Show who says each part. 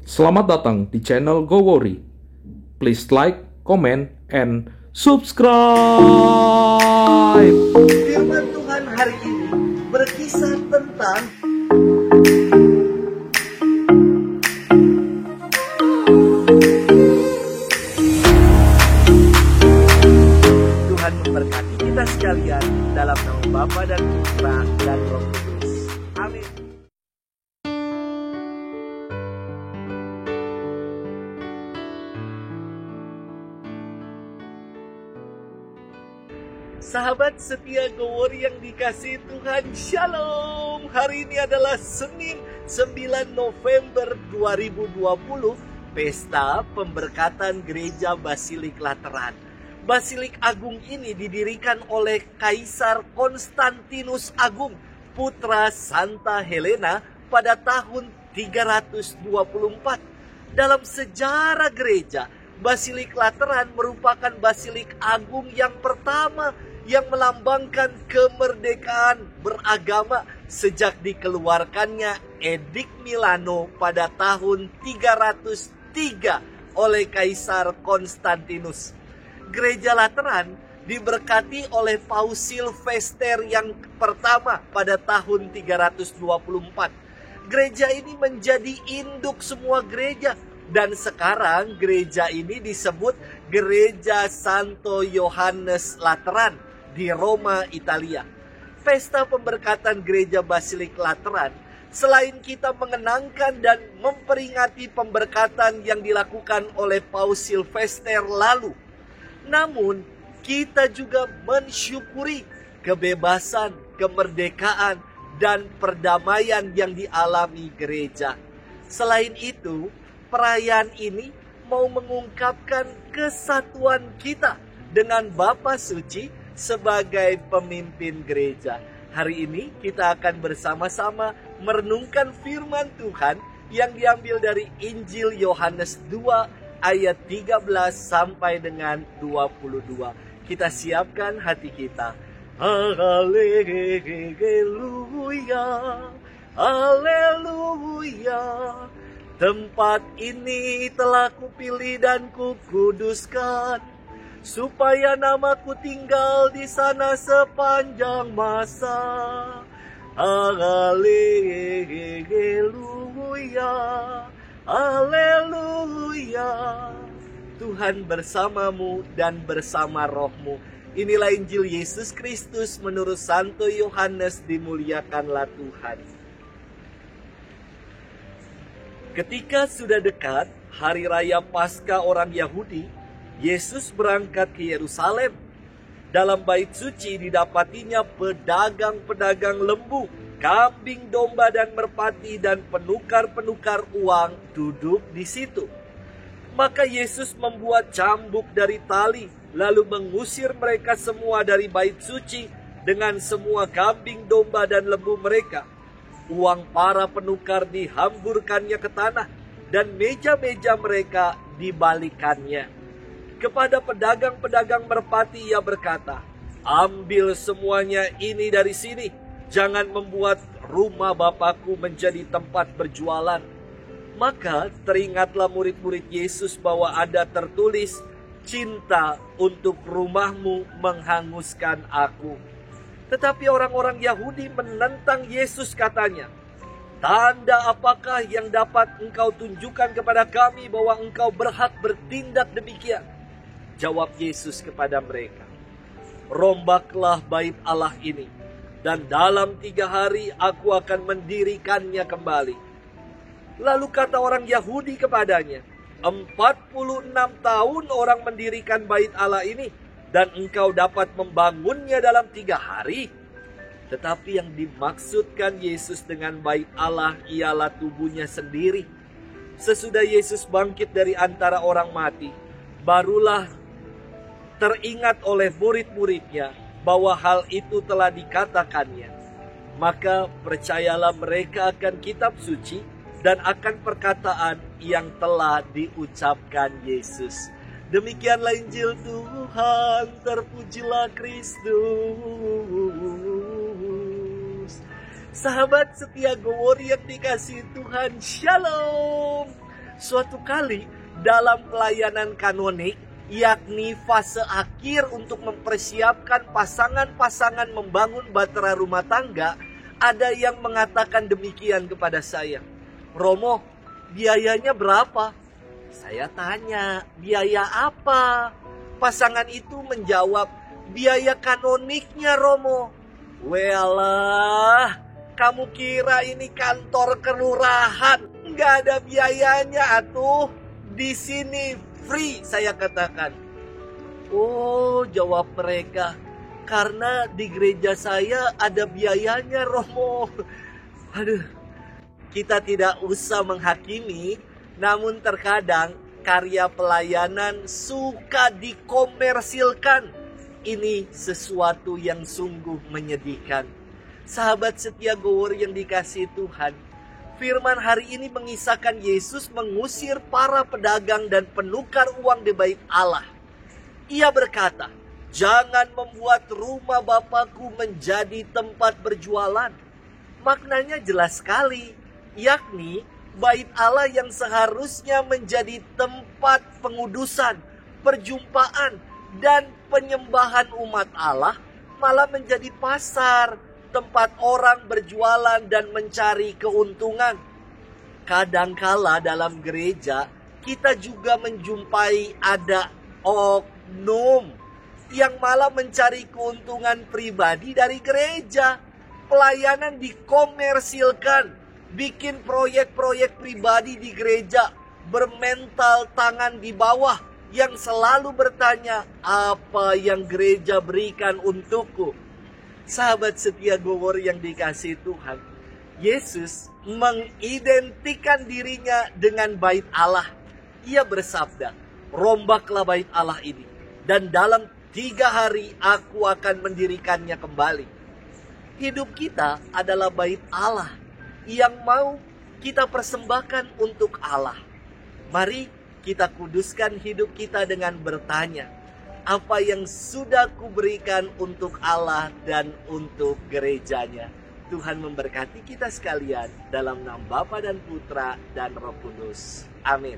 Speaker 1: Selamat datang di channel Go Worry. Please like, comment, and subscribe.
Speaker 2: Firman Tuhan hari ini berkisah tentang Tuhan memberkati kita sekalian dalam nama Bapa dan Putra dan Roh Kudus. Amin. Sahabat setia Go Worry yang dikasihi Tuhan, Shalom. Hari ini adalah Senin 9 November 2020, Pesta Pemberkatan Gereja Basilik Lateran. Basilik Agung ini didirikan oleh Kaisar Konstantinus Agung, putra Santa Helena pada tahun 324. Dalam sejarah gereja, Basilik Lateran merupakan Basilik Agung yang pertama yang melambangkan kemerdekaan beragama sejak dikeluarkannya Edik Milano pada tahun 303 oleh Kaisar Konstantinus. Gereja Lateran diberkati oleh Paus Silvester yang pertama pada tahun 324. Gereja ini menjadi induk semua gereja. Dan sekarang gereja ini disebut Gereja Santo Yohanes Lateran di Roma, Italia. Pesta pemberkatan Gereja Basilik Lateran, selain kita mengenangkan dan memperingati pemberkatan yang dilakukan oleh Paus Silvester lalu, namun kita juga mensyukuri kebebasan, kemerdekaan, dan perdamaian yang dialami gereja. Selain itu, perayaan ini mau mengungkapkan kesatuan kita dengan Bapa Suci sebagai pemimpin gereja. Hari ini kita akan bersama-sama merenungkan firman Tuhan yang diambil dari Injil Yohanes 2 ayat 13 sampai dengan 22. Kita siapkan hati kita. Haleluya, haleluya. Tempat ini telah kupilih dan kukuduskan, supaya namaku tinggal di sana sepanjang masa. Haleluya, haleluya. Tuhan bersamamu dan bersama rohmu. Inilah Injil Yesus Kristus menurut Santo Yohanes, dimuliakanlah Tuhan. Ketika sudah dekat hari raya Paskah orang Yahudi, Yesus berangkat ke Yerusalem. Dalam bait suci didapatinya pedagang-pedagang lembu, kambing, domba, dan merpati, dan penukar-penukar uang duduk di situ. Maka Yesus membuat cambuk dari tali, lalu mengusir mereka semua dari bait suci dengan semua kambing, domba, dan lembu mereka. Uang para penukar dihamburkannya ke tanah, dan meja-meja mereka dibalikannya. Kepada pedagang-pedagang merpati ia berkata, "Ambil semuanya ini dari sini, jangan membuat rumah Bapakku menjadi tempat berjualan." Maka teringatlah murid-murid Yesus bahwa ada tertulis, "Cinta untuk rumahmu menghanguskan aku." Tetapi orang-orang Yahudi menentang Yesus, katanya, "Tanda apakah yang dapat engkau tunjukkan kepada kami bahwa engkau berhak bertindak demikian?" Jawab Yesus kepada mereka, "Rombaklah bait Allah ini, dan dalam 3 hari aku akan mendirikannya kembali." Lalu kata orang Yahudi kepadanya, 46 tahun orang mendirikan bait Allah ini, dan engkau dapat membangunnya dalam 3 hari? Tetapi yang dimaksudkan Yesus dengan bait Allah ialah tubuhnya sendiri. Sesudah Yesus bangkit dari antara orang mati, barulah teringat oleh murid-muridnya bahwa hal itu telah dikatakannya. Maka percayalah mereka akan kitab suci dan akan perkataan yang telah diucapkan Yesus. Demikianlah Injil Tuhan, terpujilah Kristus. Sahabat setia Go Worry yang dikasihi Tuhan, Shalom. Suatu kali dalam pelayanan kanonik, yakni fase akhir untuk mempersiapkan pasangan-pasangan membangun bahtera rumah tangga, ada yang mengatakan demikian kepada saya, "Romo, biayanya berapa?" Saya tanya, "Biaya apa?" Pasangan itu menjawab, "Biaya kanoniknya, Romo." Walah, kamu kira ini kantor kelurahan? Nggak ada biayanya atuh. Di sini free, saya katakan. "Oh," jawab mereka, "karena di gereja saya ada biayanya, Romo." Aduh, kita tidak usah menghakimi, namun terkadang karya pelayanan suka dikomersilkan. Ini sesuatu yang sungguh menyedihkan. Sahabat setia Gowor yang dikasihi Tuhan, firman hari ini mengisahkan Yesus mengusir para pedagang dan penukar uang di bait Allah. Ia berkata, "Jangan membuat rumah Bapakku menjadi tempat berjualan." Maknanya jelas sekali, yakni bait Allah yang seharusnya menjadi tempat pengudusan, perjumpaan, dan penyembahan umat Allah malah menjadi pasar, tempat orang berjualan dan mencari keuntungan. Kadangkala dalam gereja kita juga menjumpai ada oknum yang malah mencari keuntungan pribadi dari gereja. Pelayanan dikomersilkan, bikin proyek-proyek pribadi di gereja, bermental tangan di bawah, yang selalu bertanya, "Apa yang gereja berikan untukku?" Sahabat setia Gowor yang dikasihi Tuhan, Yesus mengidentikan dirinya dengan bait Allah. Ia bersabda, "Rombaklah bait Allah ini, dan dalam 3 hari aku akan mendirikannya kembali." Hidup kita adalah bait Allah yang mau kita persembahkan untuk Allah. Mari kita kuduskan hidup kita dengan bertanya, apa yang sudah kuberikan untuk Allah dan untuk gerejanya. Tuhan memberkati kita sekalian dalam nama Bapa dan Putra dan Roh Kudus. Amin.